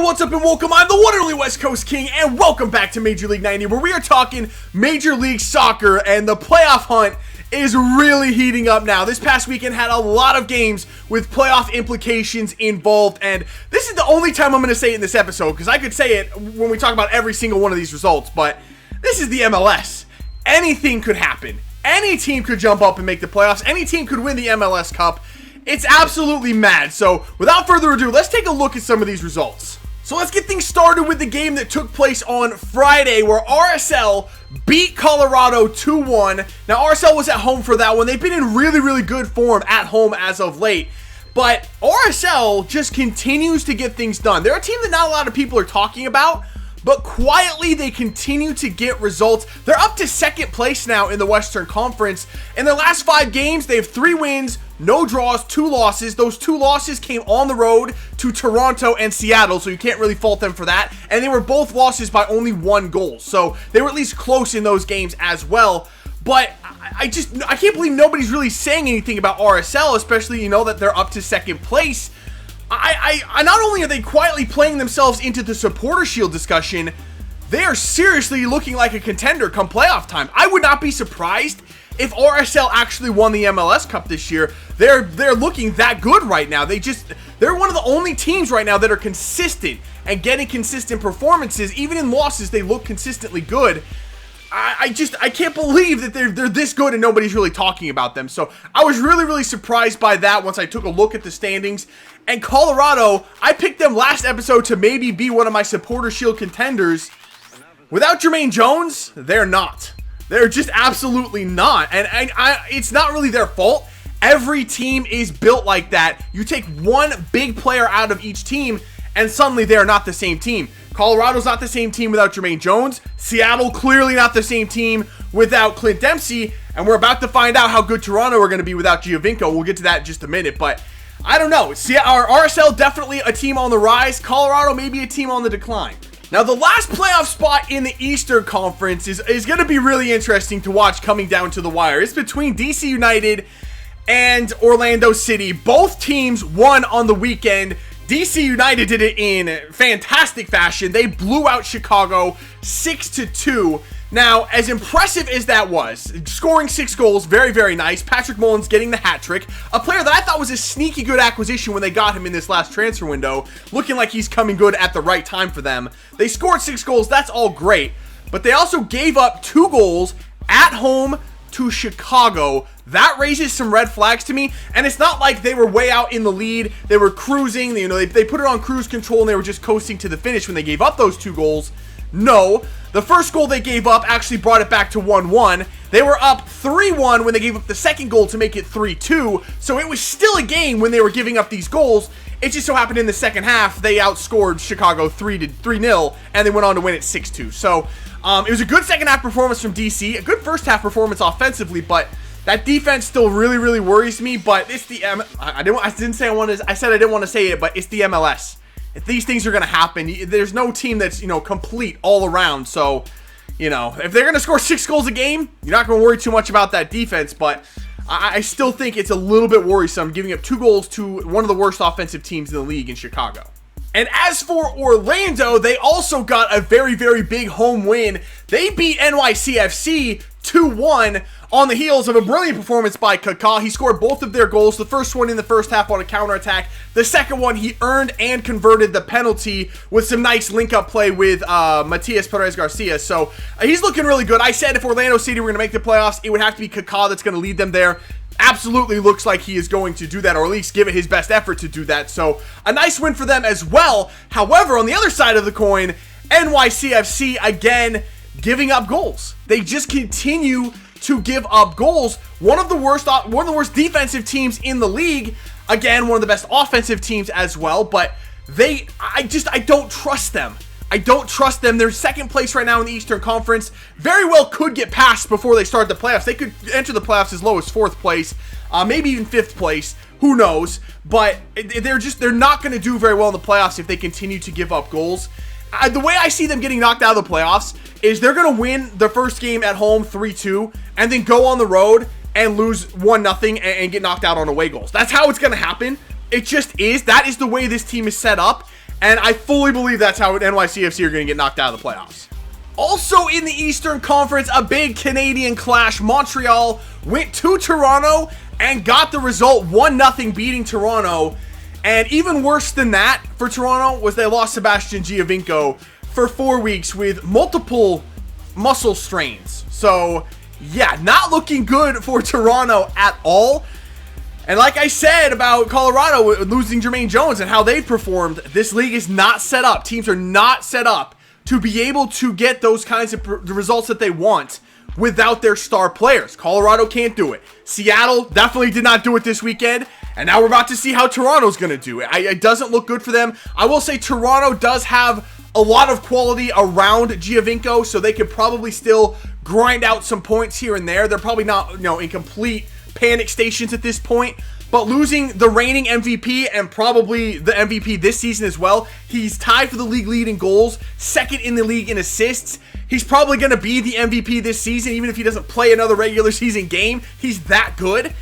what's up and welcome. I'm the one and only West Coast King, and welcome back to Major League 90, where we are talking Major League Soccer, and the playoff hunt is really heating up now. This past weekend had a lot of games with playoff implications involved, and this is the only time I'm going to say it in this episode, because I could say it when we talk about every single one of these results, but this is the MLS. Anything could happen. Any team could jump up and make the playoffs. Any team could win the MLS Cup. It's absolutely mad. So, without further ado, let's take a look at some of these results. So let's get things started with the game that took place on Friday, where RSL beat Colorado 2-1. Now, RSL was at home for that one. They've been in really good form at home as of late. But RSL just continues to get things done. They're a team that not a lot of people are talking about, but quietly they continue to get results. They're up to second place now in the Western Conference. In their last 5 games, they have 3 wins, no draws, 2 losses. Those 2 losses came on the road to Toronto and Seattle, so you can't really fault them for that. And they were both losses by only 1 goal. So they were at least close in those games as well. But I can't believe nobody's really saying anything about RSL, especially, that they're up to second place. I not only are they quietly playing themselves into the supporter shield discussion, they are seriously looking like a contender come playoff time. I would not be surprised if RSL actually won the MLS Cup this year. They're looking that good right now. They're one of the only teams right now that are consistent and getting consistent performances. Even in losses, they look consistently good. I can't believe that they're this good and nobody's really talking about them. So I was really surprised by that once I took a look at the standings. And Colorado, I picked them last episode to maybe be one of my supporter shield contenders. Without Jermaine Jones, they're not. They're just absolutely not. And it's not really their fault. Every team is built like that. You take one big player out of each team, and suddenly they're not the same team. Colorado's not the same team without Jermaine Jones. Seattle clearly not the same team without Clint Dempsey. And we're about to find out how good Toronto are going to be without Giovinco. We'll get to that in just a minute, but I don't know. Our RSL definitely a team on the rise. Colorado maybe a team on the decline. Now, the last playoff spot in the Eastern Conference is going to be really interesting to watch coming down to the wire. It's between DC United and Orlando City. Both teams won on the weekend. DC United did it in fantastic fashion. They blew out Chicago 6-2. Now, as impressive as that was, scoring 6 goals, very nice. Patrick Mullins getting the hat trick. A player that I thought was a sneaky good acquisition when they got him in this last transfer window. Looking like he's coming good at the right time for them. They scored 6 goals, that's all great. But they also gave up 2 goals at home to Chicago. That raises some red flags to me, and it's not like they were way out in the lead. They were cruising, they put it on cruise control and they were just coasting to the finish when they gave up those 2 goals. No, the first goal they gave up actually brought it back to 1-1. They were up 3-1 when they gave up the second goal to make it 3-2, so it was still a game when they were giving up these goals. It just so happened in the second half, they outscored Chicago 3-0, and they went on to win it 6-2. So, it was a good second half performance from DC, a good first half performance offensively, but that defense still really worries me. But it's the I said I didn't want to say it, but it's the MLS. If these things are going to happen, there's no team that's, complete all around. So, if they're going to score 6 goals a game, you're not going to worry too much about that defense. But I still think it's a little bit worrisome giving up 2 goals to one of the worst offensive teams in the league in Chicago. And as for Orlando, they also got a very big home win. They beat NYCFC 2-1 on the heels of a brilliant performance by Kaká. He scored both of their goals. The first one in the first half on a counterattack. The second one, he earned and converted the penalty with some nice link-up play with Matias Perez-Garcia. So he's looking really good. I said if Orlando City were going to make the playoffs, it would have to be Kaká that's going to lead them there. Absolutely looks like he is going to do that, or at least give it his best effort to do that. So a nice win for them as well. However, on the other side of the coin, NYCFC again giving up goals. They just continue to give up goals. One of the worst defensive teams in the league. Again, one of the best offensive teams as well. But I don't trust them. I don't trust them. They're second place right now in the Eastern Conference. Very well could get passed before they start the playoffs. They could enter the playoffs as low as 4th place, maybe even 5th place. Who knows? But they're not going to do very well in the playoffs if they continue to give up goals. The way I see them getting knocked out of the playoffs is they're going to win the first game at home 3-2 and then go on the road and lose 1-0 and get knocked out on away goals. That's how it's going to happen. It just is. That is the way this team is set up. And I fully believe that's how NYCFC are going to get knocked out of the playoffs. Also in the Eastern Conference, a big Canadian clash. Montreal went to Toronto and got the result 1-0 beating Toronto. And even worse than that for Toronto was they lost Sebastian Giovinco for 4 weeks with multiple muscle strains. So yeah, not looking good for Toronto at all. And like I said about Colorado losing Jermaine Jones and how they've performed, this league is not set up. Teams are not set up to be able to get those kinds of results that they want without their star players. Colorado can't do it. Seattle definitely did not do it this weekend. And now we're about to see how Toronto's going to do it. It doesn't look good for them. I will say Toronto does have a lot of quality around Giovinco, so they could probably still grind out some points here and there. They're probably not, in complete panic stations at this point, but losing the reigning MVP and probably the MVP this season as well. He's tied for the league lead in goals, second in the league in assists. He's probably going to be the MVP this season, even if he doesn't play another regular season game. He's that good.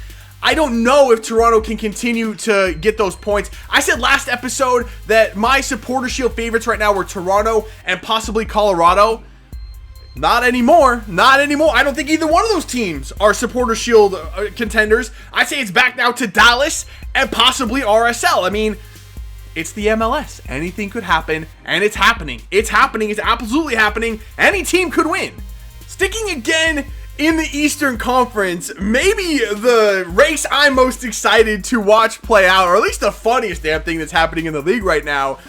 I don't know if Toronto can continue to get those points. I said last episode that my Supporter Shield favorites right now were Toronto and possibly Colorado. Not anymore. Not anymore. I don't think either one of those teams are Supporter Shield contenders. I say it's back now to Dallas and possibly RSL. I mean, it's the MLS. Anything could happen, and it's happening. It's happening. It's absolutely happening. Any team could win. Sticking again in the Eastern Conference, maybe the race I'm most excited to watch play out, or at least the funniest damn thing that's happening in the league right now,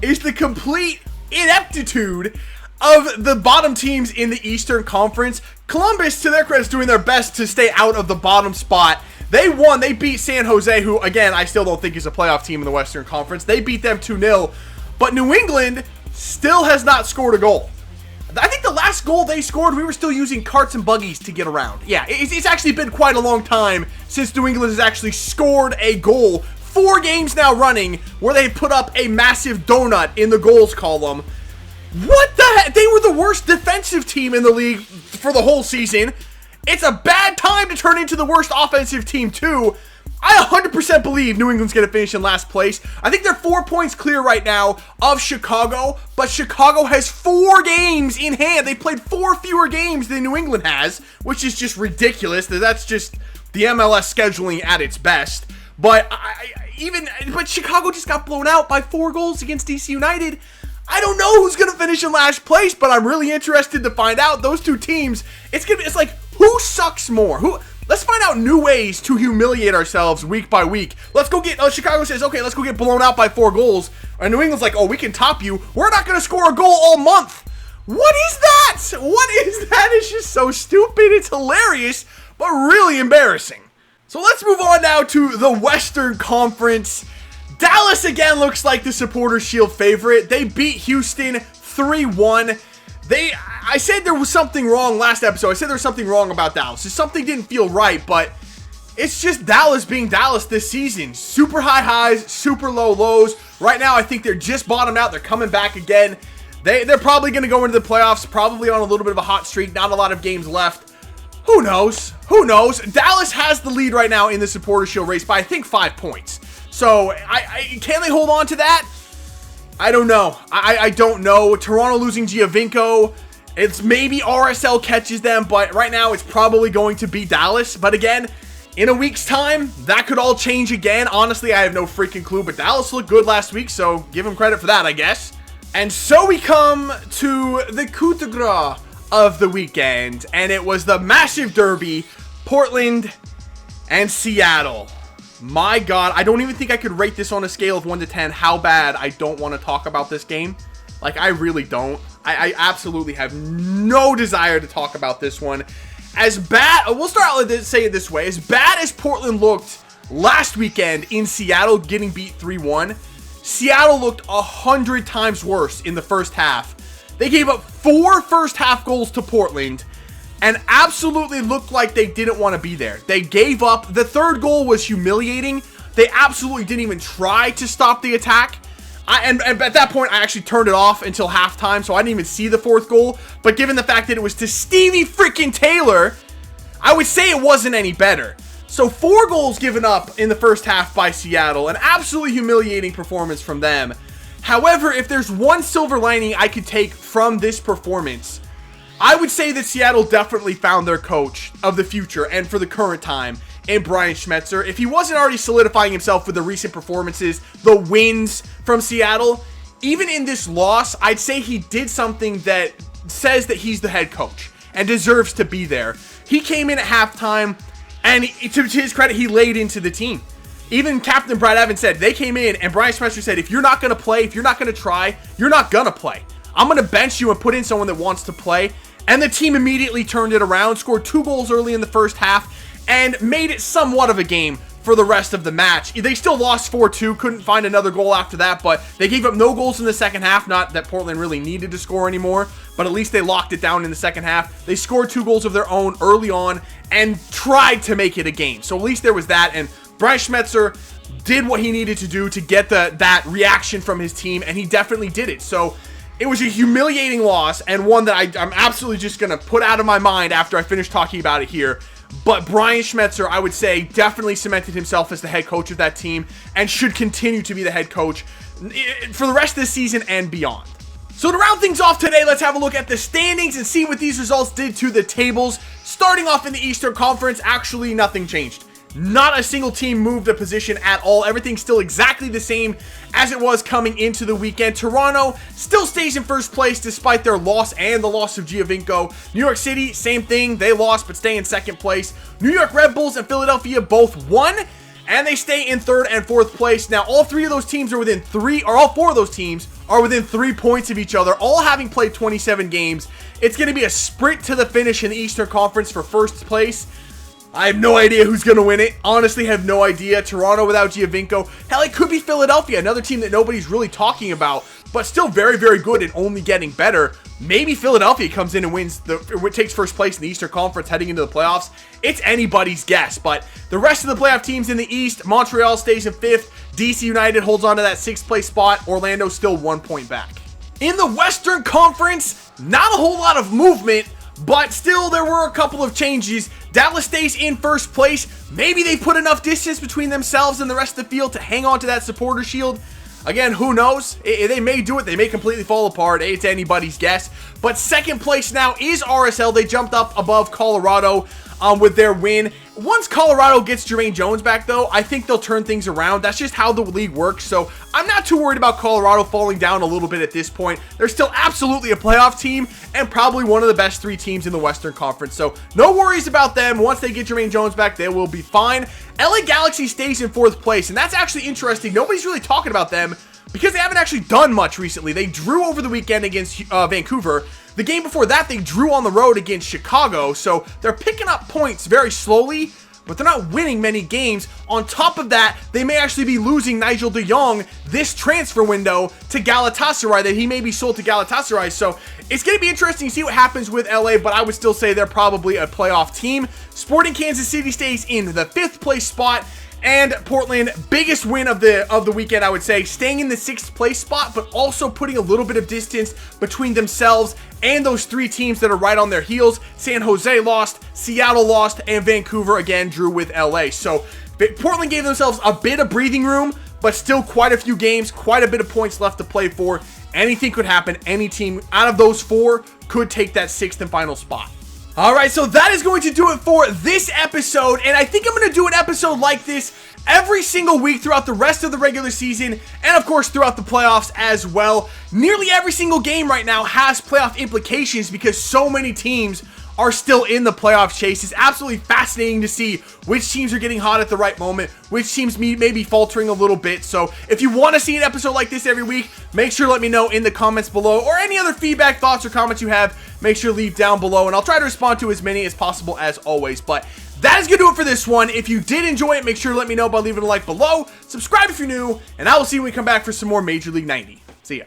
is the complete ineptitude of the bottom teams in the Eastern Conference. Columbus, to their credit, is doing their best to stay out of the bottom spot. They won. They beat San Jose, who, again, I still don't think is a playoff team in the Western Conference. They beat them 2-0. But New England still has not scored a goal. I think the last goal they scored, we were still using carts and buggies to get around. Yeah, it's actually been quite a long time since New England has actually scored a goal. 4 games now running where they put up a massive donut in the goals column. What the heck? They were the worst defensive team in the league for the whole season. It's a bad time to turn into the worst offensive team too. I 100% believe New England's going to finish in last place. I think they're 4 points clear right now of Chicago, but Chicago has 4 games in hand. They played 4 fewer games than New England has, which is just ridiculous. That's just the MLS scheduling at its best. But but Chicago just got blown out by 4 goals against DC United. I don't know who's going to finish in last place, but I'm really interested to find out. Those two teams, it's like, who sucks more? Let's find out new ways to humiliate ourselves week by week. Let's go get, Chicago says, okay, let's go get blown out by 4 goals. And New England's like, oh, we can top you. We're not going to score a goal all month. What is that? What is that? It's just so stupid. It's hilarious, but really embarrassing. So let's move on now to the Western Conference. Dallas again looks like the Supporter Shield favorite. They beat Houston 3-1. I said there was something wrong last episode. I said there was something wrong about Dallas. Something didn't feel right, but it's just Dallas being Dallas this season. Super high highs, super low lows. Right now, I think they're just bottomed out. They're coming back again. They're probably going to go into the playoffs, probably on a little bit of a hot streak. Not a lot of games left. Who knows? Who knows? Dallas has the lead right now in the Supporter Shield race by, I think, 5 points. So, can they hold on to that? I don't know. I don't know. Toronto losing Giovinco. It's maybe RSL catches them, but right now it's probably going to be Dallas. But again, in a week's time, that could all change again. Honestly, I have no freaking clue, but Dallas looked good last week, so give them credit for that, I guess. And so we come to the coup de grace of the weekend, and it was the massive derby, Portland and Seattle. My God, I don't even think I could rate this on a scale of 1 to 10 how bad I don't want to talk about this game. Like, I really don't. I absolutely have no desire to talk about this one. As bad, we'll start with say it this way. As bad as Portland looked last weekend in Seattle getting beat 3-1, Seattle looked 100 times worse in the first half. They gave up 4 first half goals to Portland and absolutely looked like they didn't want to be there. They gave up. The third goal was humiliating. They absolutely didn't even try to stop the attack. And at that point, I actually turned it off until halftime, so I didn't even see the 4th goal. But given the fact that it was to Stevie freaking Taylor, I would say it wasn't any better. So 4 goals given up in the first half by Seattle. An absolutely humiliating performance from them. However, if there's one silver lining I could take from this performance, I would say that Seattle definitely found their coach of the future and for the current time in Brian Schmetzer. If he wasn't already solidifying himself with the recent performances, the wins from Seattle, even in this loss, I'd say he did something that says that he's the head coach and deserves to be there. He came in at halftime, and to his credit, he laid into the team. Even Captain Brad Evans said, they came in, and Brian Schmetzer said, if you're not going to play, if you're not going to try, you're not going to play. I'm going to bench you and put in someone that wants to play. And the team immediately turned it around, scored 2 goals early in the first half, and made it somewhat of a game for the rest of the match. They still lost 4-2, couldn't find another goal after that, but they gave up no goals in the second half. Not that Portland really needed to score anymore, but at least they locked it down in the second half. They scored 2 goals of their own early on and tried to make it a game. So at least there was that, and Brian Schmetzer did what he needed to do to get that reaction from his team, and he definitely did it. So it was a humiliating loss, and one that I'm absolutely just going to put out of my mind after I finish talking about it here. But Brian Schmetzer, I would say, definitely cemented himself as the head coach of that team and should continue to be the head coach for the rest of the season and beyond. So to round things off today, let's have a look at the standings and see what these results did to the tables. Starting off in the Eastern Conference, actually nothing changed. Not a single team moved a position at all. Everything's still exactly the same as it was coming into the weekend. Toronto still stays in first place despite their loss and the loss of Giovinco. New York City, same thing. They lost but stay in second place. New York Red Bulls and Philadelphia both won, and they stay in third and fourth place. Now, all three of those teams are within all 4 of those teams are within 3 points of each other, all having played 27 games. It's going to be a sprint to the finish in the Eastern Conference for first place. I have no idea who's going to win it. Honestly, have no idea. Toronto without Giovinco. Hell, it could be Philadelphia, another team that nobody's really talking about, but still very, very good and only getting better. Maybe Philadelphia comes in and takes first place in the Eastern Conference heading into the playoffs. It's anybody's guess, but the rest of the playoff teams in the East, Montreal stays in 5th. DC United holds on to that 6th place spot. Orlando still 1 point back. In the Western Conference, not a whole lot of movement, but still, there were a couple of changes. Dallas stays in first place. Maybe they put enough distance between themselves and the rest of the field to hang on to that supporter shield. Again, who knows? They may do it. They may completely fall apart. It's anybody's guess. But second place now is RSL. They jumped up above Colorado with their win. Once Colorado gets Jermaine Jones back, though, I think they'll turn things around. That's just how the league works. So I'm not too worried about Colorado falling down a little bit at this point. They're still absolutely a playoff team and probably one of the best 3 teams in the Western Conference. So no worries about them. Once they get Jermaine Jones back, they will be fine. LA Galaxy stays in 4th place, and that's actually interesting. Nobody's really talking about them because they haven't actually done much recently. They drew over the weekend against Vancouver. The game before that, they drew on the road against Chicago, so they're picking up points very slowly, but they're not winning many games. On top of that, they may actually be losing Nigel de Jong this transfer window to Galatasaray, that he may be sold to Galatasaray, so it's going to be interesting to see what happens with LA, but I would still say they're probably a playoff team. Sporting Kansas City stays in the 5th place spot. And Portland, biggest win of the weekend, I would say, staying in the 6th place spot, but also putting a little bit of distance between themselves and those 3 teams that are right on their heels. San Jose lost, Seattle lost, and Vancouver again drew with LA. So Portland gave themselves a bit of breathing room, but still quite a few games, quite a bit of points left to play for. Anything could happen. Any team out of those 4 could take that 6th and final spot. Alright, so that is going to do it for this episode, and I think I'm going to do an episode like this every single week throughout the rest of the regular season, and of course throughout the playoffs as well. Nearly every single game right now has playoff implications because so many teams are still in the playoff chase. It's absolutely fascinating to see which teams are getting hot at the right moment, which teams may be faltering a little bit. So if you want to see an episode like this every week, make sure to let me know in the comments below, or any other feedback, thoughts, or comments you have, make sure to leave down below, and I'll try to respond to as many as possible as always. But that is going to do it for this one. If you did enjoy it, make sure to let me know by leaving a like below, subscribe if you're new, and I will see you when we come back for some more Major League 90. See ya.